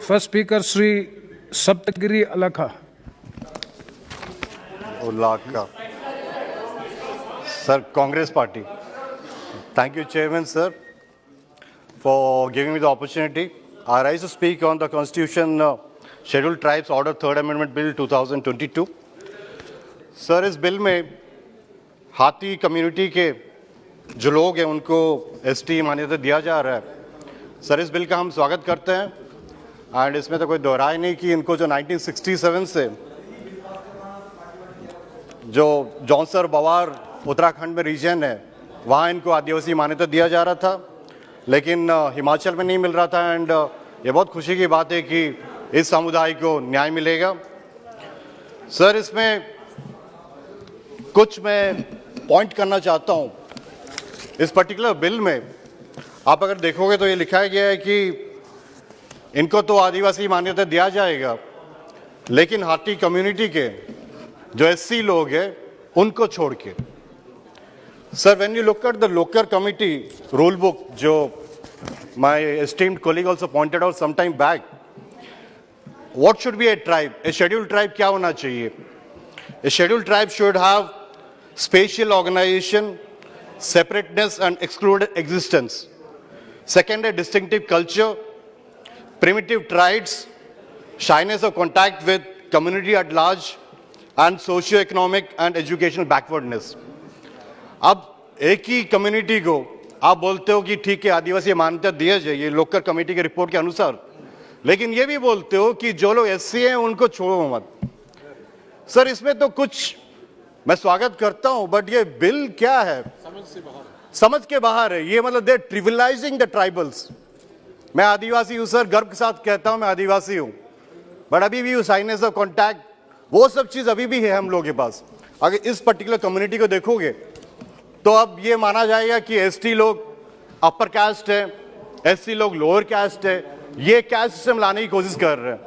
First speaker, Sri Saptagiri Alakha. Ulaka. Sir, Congress Party. Thank you, Chairman, sir, for giving me the opportunity. I rise to speak on the Constitution Scheduled Tribes Order 3rd Amendment Bill 2022. Sir, इस bill में हाथी community के जो लोग हैं उनको ST मान्यता दिया जा रहा है। सर, इस बिल का हम स्वागत करते हैं एंड इसमें तो कोई दोहराए नहीं कि इनको जो 1967 से जो जौनसर बवार उत्तराखंड में रीजन है वहाँ इनको आदिवासी मान्यता दिया जा रहा था, लेकिन हिमाचल में नहीं मिल रहा था एंड ये बहुत खुशी की बात है कि इस समुदाय को न्याय मिलेगा। सर, इसमें कुछ मैं पॉइंट करना चाहता हूँ। इस पर्टिकुलर बिल में आप अगर देखोगे तो ये लिखा गया है कि इनको तो आदिवासी मान्यता दिया जाएगा, लेकिन हाथी कम्युनिटी के जो एससी लोग हैं उनको छोड़ के। Sir, when you look at the local committee rule book, जो my esteemed colleague also pointed out some time back, what should be a tribe, a scheduled tribe क्या होना चाहिए? A scheduled tribe should have spatial organization, separateness and excluded existence. Second, a distinctive culture, primitive traits, shyness of contact with community at large, and socio-economic and educational backwardness. अब एक ही community को आप बोलते हो कि ठीक है आदिवासी मान्यता दिया जाए लोकल कमेटी के रिपोर्ट के अनुसार, लेकिन ये भी बोलते हो कि जो लोग एससी हैं उनको छोड़ो मत। सर, इसमें तो कुछ मैं स्वागत करता हूं, बट ये बिल क्या है? समझ के बाहर है। ये मतलब दे ट्रिविलाइजिंग द ट्राइबल्स। मैं आदिवासी हूं सर, गर्व के साथ कहता हूं मैं आदिवासी हूं, बट अभी भी साइनेस ऑफ कॉन्टैक्ट वो सब चीज अभी भी है हम लोगों के पास। अगर इस पर्टिकुलर कम्युनिटी को देखोगे तो अब ये माना जाएगा कि एसटी लोग अपर कास्ट है, एससी लोग लोअर कास्ट है। ये कास्ट सिस्टम लाने की कोशिश कर रहे हैं।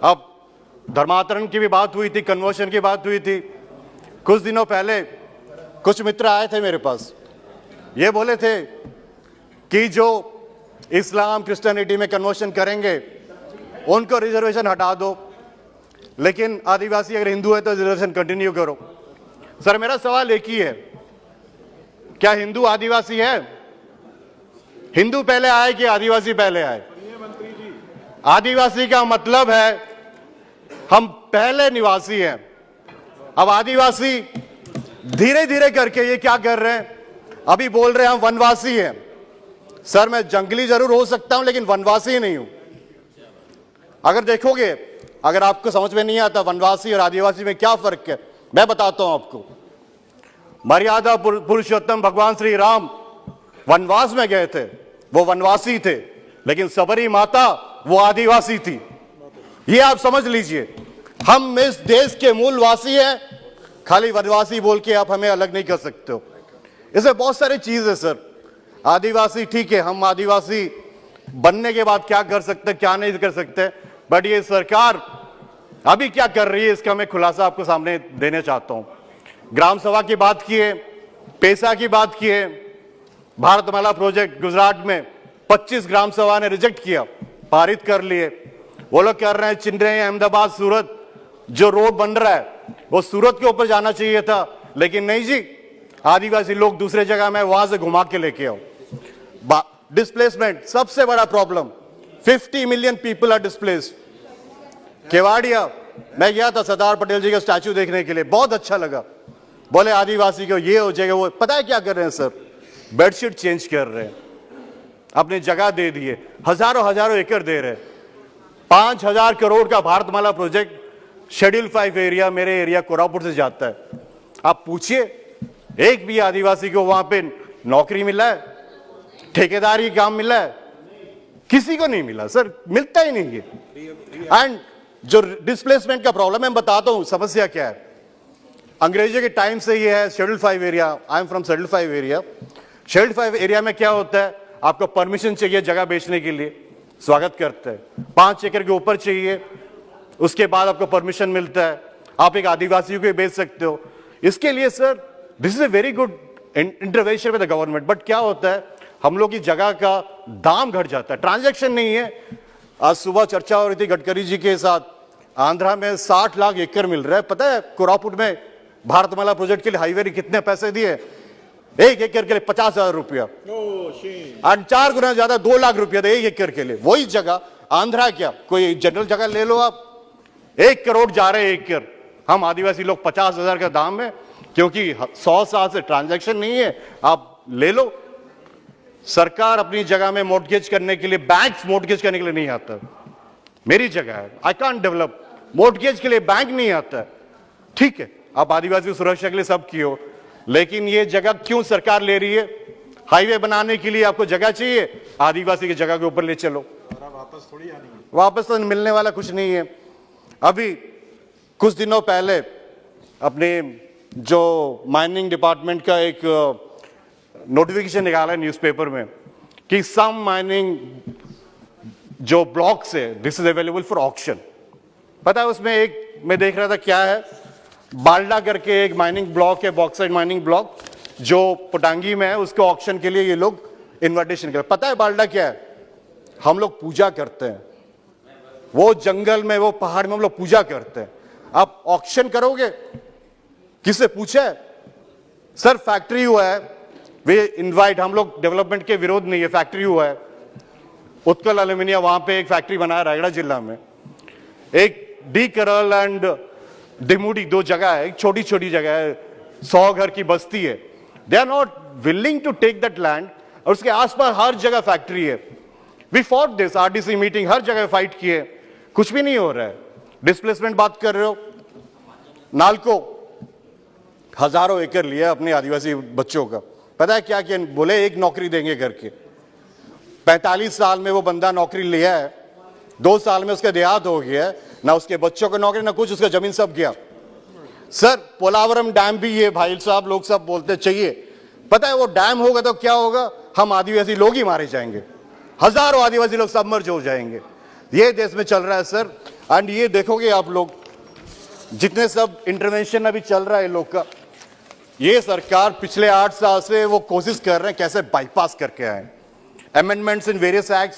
अब धर्मांतरण की भी बात हुई थी, कन्वर्शन की बात हुई थी। कुछ दिनों पहले कुछ मित्र आए थे मेरे पास, ये बोले थे कि जो इस्लाम क्रिश्चियनिटी में कन्वर्शन करेंगे उनको रिजर्वेशन हटा दो, लेकिन आदिवासी अगर हिंदू है तो रिजर्वेशन कंटिन्यू करो। सर, मेरा सवाल एक ही है, क्या हिंदू आदिवासी है? हिंदू पहले आए कि आदिवासी पहले आए? आदिवासी का मतलब है हम पहले निवासी हैं। अब आदिवासी धीरे धीरे करके ये क्या कर रहे हैं, अभी बोल रहे हैं हम वनवासी हैं। सर, मैं जंगली जरूर हो सकता हूं लेकिन वनवासी नहीं हूं। अगर देखोगे, अगर आपको समझ में नहीं आता वनवासी और आदिवासी में क्या फर्क है, मैं बताता हूं आपको। मर्यादा पुरुषोत्तम भगवान श्री राम वनवास में गए थे, वो वनवासी थे, लेकिन सबरी माता वो आदिवासी थी। ये आप समझ लीजिए, हम इस देश के मूलवासी हैं, खाली वनवासी बोल के आप हमें अलग नहीं कर सकते हो। इसमें बहुत सारी चीज है सर। आदिवासी ठीक है, हम आदिवासी बनने के बाद क्या कर सकते क्या नहीं कर सकते, बट ये सरकार अभी क्या कर रही है इसका मैं खुलासा आपको सामने देना चाहता हूं। ग्राम सभा की बात की है, पैसा की बात की है। भारतमाला प्रोजेक्ट गुजरात में 25 ग्राम सभा ने रिजेक्ट किया, पारित कर लिए। वो लोग कर रहे हैं चिन्नई अहमदाबाद सूरत जो रोड बन रहा है वो सूरत के ऊपर जाना चाहिए था, लेकिन नहीं जी, आदिवासी लोग दूसरे जगह में वहां से घुमा के लेके आओ। डिस्प्लेसमेंट सबसे बड़ा problem, 50 million people are displaced. Kevadia मैं गया था सरदार पटेल जी का स्टैचू देखने के लिए, बहुत अच्छा लगा। बोले आदिवासी को ये हो जाएगा वो, पता है क्या कर रहे हैं सर? बेडशीट चेंज कर रहे हैं, अपनी जगह दे दिए, हजारों एकड़ दे रहे हैं। 5,000 करोड़ का भारतमाला प्रोजेक्ट शेड्यूल 5 एरिया, मेरे एरिया कोरापुट से जाता है। आप पूछिए एक भी आदिवासी को वहां पे नौकरी मिला है, ठेकेदारी काम मिला है? किसी को नहीं मिला सर, मिलता ही नहीं है। एंड जो डिस्प्लेसमेंट का प्रॉब्लम है, मैं बताता हूं समस्या क्या है। अंग्रेजों के टाइम से ये है schedule 5 area. I am from schedule 5 area. Schedule 5 area में क्या होता है, आपको परमिशन चाहिए जगह बेचने के लिए, स्वागत करते हैं। 5 एकड़ के ऊपर चाहिए, उसके बाद आपको परमिशन मिलता है, आप एक आदिवासी को बेच सकते हो। इसके लिए sir this is a very good intervention with the government, but क्या होता है हम लोग की जगह का दाम घट जाता है, ट्रांजैक्शन नहीं है। आज सुबह चर्चा हो रही थी गडकरी जी के साथ, आंध्रा में 60 लाख एकड़ मिल रहा है। पता है कोरापुट में भारतमाला प्रोजेक्ट के लिए हाईवे ने कितने पैसे दिए? 1 एकड़ के लिए 50,000 रुपया, और 4 गुना ज्यादा 2 लाख रुपया था 1 एकड़ के लिए। वही जगह आंध्रा क्या, कोई जनरल जगह ले लो आप, 1 करोड़ जा रहे 1 एकड़। हम आदिवासी लोग 50,000 का दाम है, क्योंकि 100 साल से ट्रांजैक्शन नहीं है, आप ले लो। सरकार अपनी जगह में मोर्टगेज करने के लिए, बैंक मोर्टगेज करने के लिए नहीं आता। मेरी जगह है, आई कांट डेवलप, मोर्टगेज के लिए बैंक नहीं आता। ठीक है, आप आदिवासी सुरक्षा के लिए सब किए हो, लेकिन ये जगह क्यों सरकार ले रही है? हाईवे बनाने के लिए आपको जगह चाहिए, आदिवासी की जगह के ऊपर ले चलो, वापस थोड़ी आनी है। वापस तो मिलने वाला कुछ नहीं है। अभी कुछ दिनों पहले अपने जो माइनिंग डिपार्टमेंट का एक नोटिफिकेशन निकाला है न्यूज़पेपर में कि सम माइनिंग जो ब्लॉक्स है, this is available for auction. पता है उसमें एक मैं देख रहा था क्या है, बाल्डा करके एक माइनिंग ब्लॉक है, बॉक्साइट माइनिंग ब्लॉक जो पोटांगी में है, उसके ऑक्शन के लिए ये लोग इन्विटेशन कर। पता है बाल्डा क्या है? हम लोग पूजा करते हैं, वो जंगल में, वो पहाड़ में हम लोग पूजा करते हैं। आप ऑक्शन करोगे? किससे पूछा है? सर फैक्ट्री हुआ है, वे इनवाइट, हम लोग डेवलपमेंट के विरोध नहीं है, फैक्ट्री हुआ है, उत्कल एल्यूमिनियम वहां पे एक फैक्ट्री बनाया रायगढ़ जिला में। एक डी करल एंड डिमुडी 2 जगह है, एक छोटी छोटी जगह है, 100 घर की बस्ती है। They are not willing to take that land, और उसके आसपास हर जगह फैक्ट्री है। We fought this, RDC meeting, हर जगह फाइट किए, कुछ भी नहीं हो रहा है। डिस्प्लेसमेंट बात कर रहे हो, नालको हजारों एकड़ लिया अपने आदिवासी बच्चों का। पता है क्या किया? बोले 1 नौकरी देंगे करके। 45 साल में वो बंदा नौकरी लिया है, 2 साल में उसका देहात हो गया है, ना उसके बच्चों को नौकरी, ना कुछ, उसका जमीन सब गया। सर पोलावरम डैम भी ये भाई साहब लोग सब बोलते चाहिए। पता है वो डैम होगा तो क्या होगा? हम आदिवासी लोग ही मारे जाएंगे, हजारों आदिवासी लोग सबमर्ज हो जाएंगे। ये देश में चल रहा है सर। एंड ये देखोगे आप लोग, जितने सब इंटरवेंशन अभी चल रहा है लोग का, ये सरकार पिछले 8 साल से वो कोशिश कर रहे हैं कैसे बाईपास करके आए। Amendments in various acts,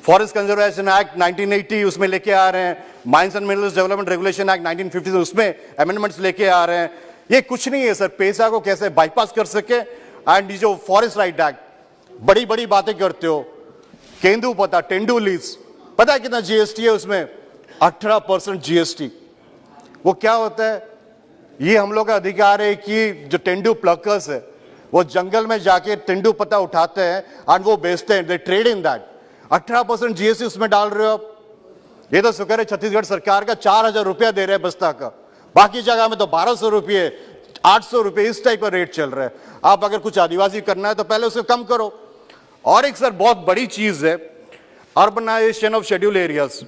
forest conservation act 1980 उसमें लेके आ रहे हैं, mines and minerals development regulation act 1950 उसमें अमेंडमेंट्स लेके आ रहे हैं। ये कुछ नहीं है सर, पैसा को कैसे बाईपास कर सके। एंड ये जो फॉरेस्ट राइट एक्ट, बड़ी बड़ी बातें करते हो, केंदू पता, टेंडू लीज, पता है कितना जीएसटी है उसमें? 18% जीएसटी। वो क्या होता है? ये हम लोग का अधिकार है कि जो टेंडू प्लकर्स है वो जंगल में जाके टेंडू पत्ता उठाते हैं और वो बेचते हैं, दे ट्रेड इन दैट। 18% जीएसटी उसमें डाल रहे हो आप। ये तो शुक्र है छत्तीसगढ़ सरकार का 4,000 रुपया दे रहे हैं बस्ता का, बाकी जगह में तो 1,200 रुपये, 800 रुपये, इस टाइप का रेट चल रहा है। आप अगर कुछ आदिवासी करना है तो पहले उसे कम करो। और एक सर बहुत बड़ी चीज है, urbanisation of schedule areas.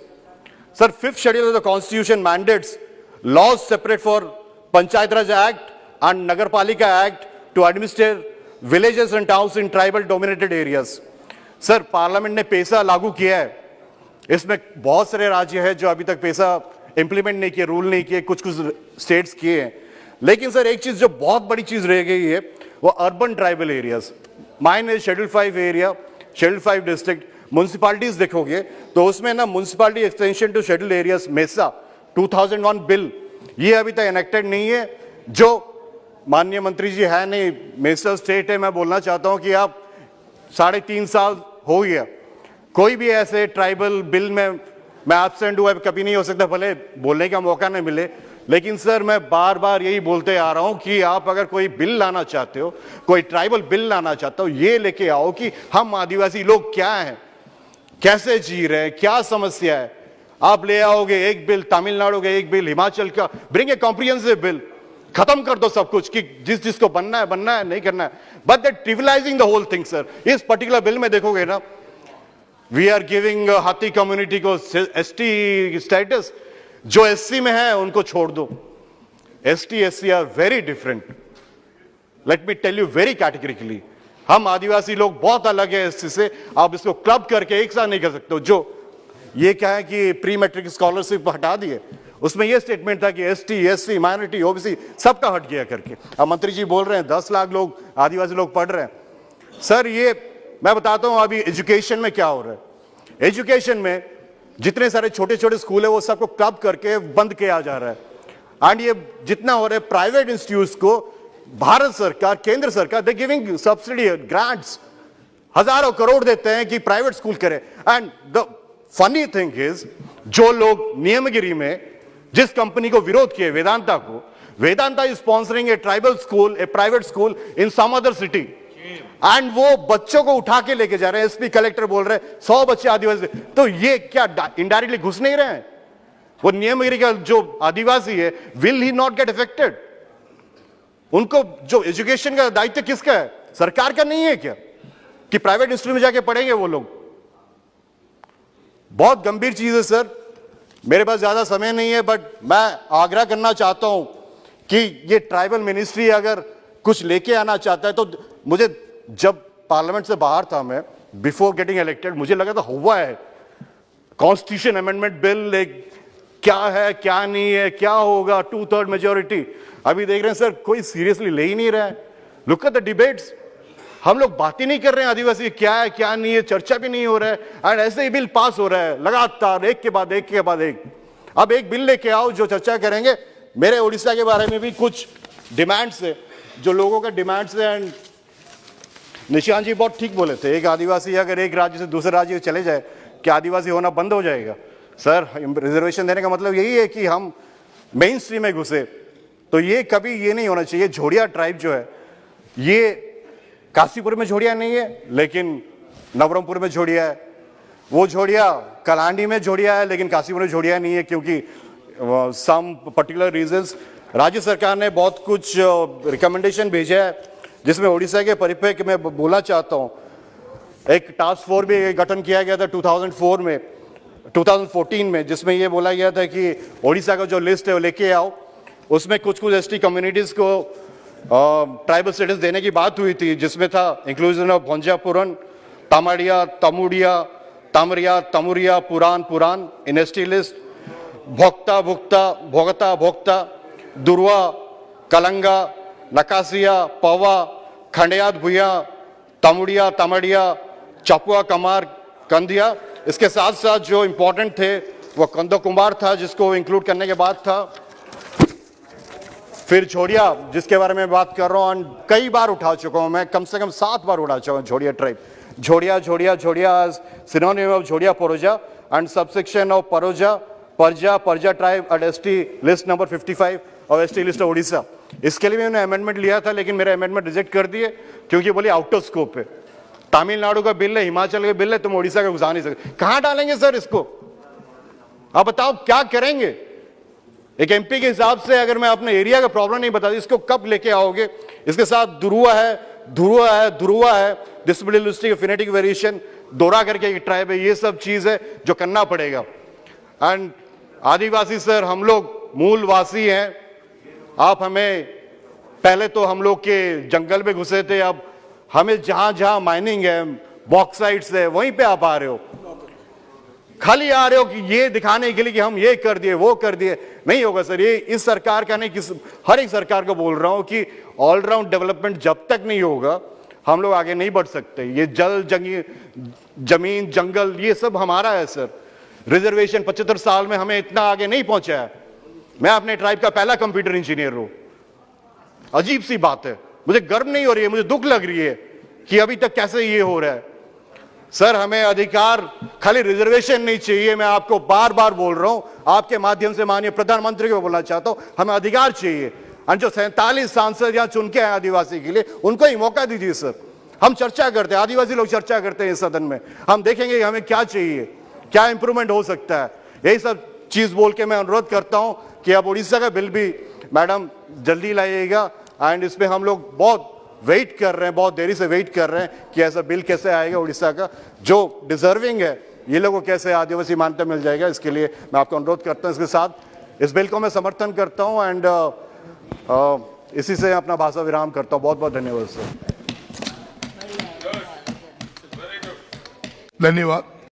Sir 5th schedule of the constitution mandates laws separate for panchayat raj act and Nagarpalika act to administer villages and towns in tribal dominated areas. Sir parliament ने पैसा लागू किया है, इसमें बहुत सारे राज्य हैं जो अभी तक पैसा इंप्लीमेंट नहीं किए, रूल नहीं किए, कुछ कुछ स्टेट्स किए हैं। लेकिन सर एक चीज जो बहुत बड़ी चीज रह गई है वो urban tribal areas. Mine is schedule 5 area, schedule 5 district. Municipalities देखोगे तो उसमें ना municipality extension to schedule areas MESA 2001 bill, ये अभी तक एनेक्टेड नहीं है। जो माननीय मंत्री जी है नहीं, मेसा स्टेट है, मैं बोलना चाहता हूं कि आप 3.5 साल हो गया, कोई भी ऐसे ट्राइबल बिल में मैं एब्सेंट हुआ कभी नहीं हो सकता, भले बोलने का मौका नहीं मिले। लेकिन सर मैं बार बार यही बोलते आ रहा हूं कि आप अगर कोई बिल लाना चाहते हो, कोई ट्राइबल बिल लाना चाहते हो, ये लेके आओ कि हम आदिवासी लोग क्या हैं, कैसे जी रहे हैं, क्या समस्या है। आप ले आओगे एक बिल, तमिलनाडु का एक बिल, हिमाचल का, ब्रिंग ए कॉम्प्रिहेंसिव बिल, खत्म कर दो सब कुछ कि जिस जिसको बनना है नहीं करना है। But that trivialising the whole thing sir. इस पर्टिकुलर बिल में देखोगे ना, we are giving Hattee community को एसटी स्टेटस, जो एससी में है उनको छोड़ दो। ST SC are very different, let me tell you very categorically. हम आदिवासी लोग बहुत अलग है एससी से, आप इसको क्लब करके एक साथ नहीं कर सकते हो। जो ये क्या है कि प्री मैट्रिक स्कॉलरशिप हटा दिए, उसमें यह स्टेटमेंट था कि एसटी एससी माइनॉरिटी ओबीसी सबका हट गया करके। अब मंत्री जी बोल रहे हैं 10 लाख लोग आदिवासी लोग पढ़ रहे हैं। सर ये मैं बताता हूं अभी एजुकेशन में क्या हो रहा है। एजुकेशन में जितने सारे छोटे छोटे स्कूल है वो सबको क्लब करके बंद किया जा रहा है। एंड ये जितना हो रहा है प्राइवेट इंस्टीट्यूट्स को भारत सरकार, केंद्र सरकार, दे गिविंग सब्सिडी, ग्रांट्स, हजारों करोड़ देते हैं कि प्राइवेट स्कूल करें। And the funny thing is, जो लोग नियमगिरी में जिस कंपनी को विरोध किए, वेदांता को, Vedanta is sponsoring a tribal school, a private school in some other city, and वो बच्चों को उठा के लेके जा रहे हैं। एसपी कलेक्टर बोल रहे हैं 100 बच्चे आदिवासी, तो ये क्या इनडायरेक्टली घुस नहीं रहे हैं? वो नियमगिरी का जो आदिवासी है, will he not get affected? उनको जो एजुकेशन का दायित्व किसका है? सरकार का नहीं है क्या कि प्राइवेट इंस्टीट्यूट में जाके पढ़ेंगे वो लोग? बहुत गंभीर चीज है सर। मेरे पास ज्यादा समय नहीं है, बट मैं आग्रह करना चाहता हूं कि ये ट्राइबल मिनिस्ट्री अगर कुछ लेके आना चाहता है तो मुझे, जब पार्लियामेंट से बाहर था मैं, बिफोर गेटिंग इलेक्टेड, मुझे लगा था हुआ है कॉन्स्टिट्यूशन अमेंडमेंट बिल, एक क्या है क्या नहीं है, क्या होगा, 2/3 मेजोरिटी। अभी देख रहे हैं सर, कोई सीरियसली ले ही नहीं रहा है। लुक एट द डिबेट्स, हम लोग बात ही नहीं कर रहे हैं आदिवासी क्या है क्या नहीं है, चर्चा भी नहीं हो रहा है, एंड ऐसे ही बिल पास हो रहा है लगातार, एक के बाद एक के बाद एक। अब एक बिल लेके आओ जो चर्चा करेंगे। मेरे उड़ीसा के बारे में भी कुछ डिमांड्स है, जो लोगों का डिमांड्स है, एंड निशांत जी बहुत ठीक बोले थे, एक आदिवासी अगर एक राज्य से दूसरे राज्य चले जाए, क्या आदिवासी होना बंद हो जाएगा? सर, रिजर्वेशन देने का मतलब यही है कि हम मेन स्ट्रीम में घुसे, तो ये कभी ये नहीं होना चाहिए। झोड़िया ट्राइब जो है, ये काशीपुर में झोड़िया नहीं है, लेकिन नवरंगपुर में झोड़िया है। वो झोड़िया कलांडी में झोड़िया है, लेकिन काशीपुर में झोड़िया नहीं है, क्योंकि सम पर्टिकुलर रीजंस। राज्य सरकार ने बहुत कुछ रिकमेंडेशन भेजा है, जिसमें ओडिशा के परिप्रेक्ष्य में बोलना चाहता हूं। एक टास्क फोर्स भी गठन किया गया था 2014 में, जिसमें यह बोला गया था कि ओडिशा का जो लिस्ट है वो लेके आओ। उसमें कुछ एसटी कम्युनिटीज को ट्राइबल स्टेटस देने की बात हुई थी, जिसमें था इंक्लूजन ऑफ भोंजापुरन, तामाड़िया, तमुड़िया, तामरिया, तमुरिया, पुरान इन एसटी लिस्ट, भोक्ता, भोगता, भोक्ता, दुर्वा, कलंगा, नकासिया, पवा, खंडियात, भुया, तमुड़िया, तमड़िया, चपुआ, कमार, कंधिया। इसके साथ साथ जो इंपॉर्टेंट थे वो कंदो कुमार था, जिसको इंक्लूड करने के बाद था। फिर झोड़िया, जिसके बारे में बात कर रहा हूं, कई बार उठा चुका हूं मैं, कम से कम 7 बार उठा चुका हूं Jhodia tribe. Jhodia synonym of Jhodia Paroja and subsection of Paraja tribe at ST list number 55 और एसटी लिस्ट ऑफ उड़ीसा। इसके लिए मैंने अमेंडमेंट लिया था, लेकिन मेरे अमेंडमेंट रिजेक्ट कर दिए, क्योंकि बोले आउट ऑफ स्कोप है। तमिलनाडु का बिल है, हिमाचल का बिल है, तुम उड़ीसा का घुसा नहीं सकते। कहां डालेंगे सर इसको? आप बताओ क्या करेंगे? एक एमपी के हिसाब से अगर मैं अपने एरिया का प्रॉब्लम नहीं बता, इसको कब लेके आओगे? इसके साथ धुरुआ है, डिसेबिलिटी लिस्टिंग, फिनेटिक वेरिएशन, दोरा करके एक ट्राइब है, ये सब चीज है जो करना पड़ेगा। एंड आदिवासी सर, हम लोग मूलवासी हैं। आप हमें, पहले तो हम लोग के जंगल में घुसे थे, अब हमें जहां जहां माइनिंग है, बॉक्साइट्स है, वहीं पे आप आ रहे हो, खाली आ रहे हो कि ये दिखाने के लिए कि हम ये कर दिए वो कर दिए। नहीं होगा सर, ये इस सरकार का नहीं, हर एक सरकार को बोल रहा हूं कि ऑलराउंड डेवलपमेंट जब तक नहीं होगा हम लोग आगे नहीं बढ़ सकते। ये जमीन जंगल ये सब हमारा है सर। रिजर्वेशन 75 साल में हमें इतना आगे नहीं पहुंचा है। मैं अपने ट्राइब का पहला कंप्यूटर इंजीनियर हूं। अजीब सी बात है, मुझे गर्व नहीं हो रही है, मुझे दुख लग रही है कि अभी तक कैसे ये हो रहा है। सर, हमें अधिकार, खाली रिजर्वेशन नहीं चाहिए। मैं आपको बार बार बोल रहा हूं, आपके माध्यम से माननीय प्रधानमंत्री को बोलना चाहता हूं, हमें अधिकार चाहिए। और जो 47 सांसद यहां चुन के आए आदिवासी के लिए, उनको ही मौका दीजिए सर। हम चर्चा करते हैं, आदिवासी लोग चर्चा करते हैं इस सदन में, हम देखेंगे हमें क्या चाहिए, क्या इंप्रूवमेंट हो सकता है। यही सब चीज बोल के मैं अनुरोध करता हूं कि अब उड़ीसा का बिल भी मैडम जल्दी लाइएगा। एंड इसमें हम लोग बहुत वेट कर रहे हैं, बहुत देरी से वेट कर रहे हैं कि ऐसा बिल कैसे आएगा उड़ीसा का, जो डिजर्विंग है, ये लोगों को कैसे आदिवासी मान्यता मिल जाएगा। इसके लिए मैं आपको अनुरोध करता हूं। इसके साथ इस बिल को मैं समर्थन करता हूं एंड इसी से अपना भाषा विराम करता हूं। बहुत बहुत धन्यवाद सर। धन्यवाद।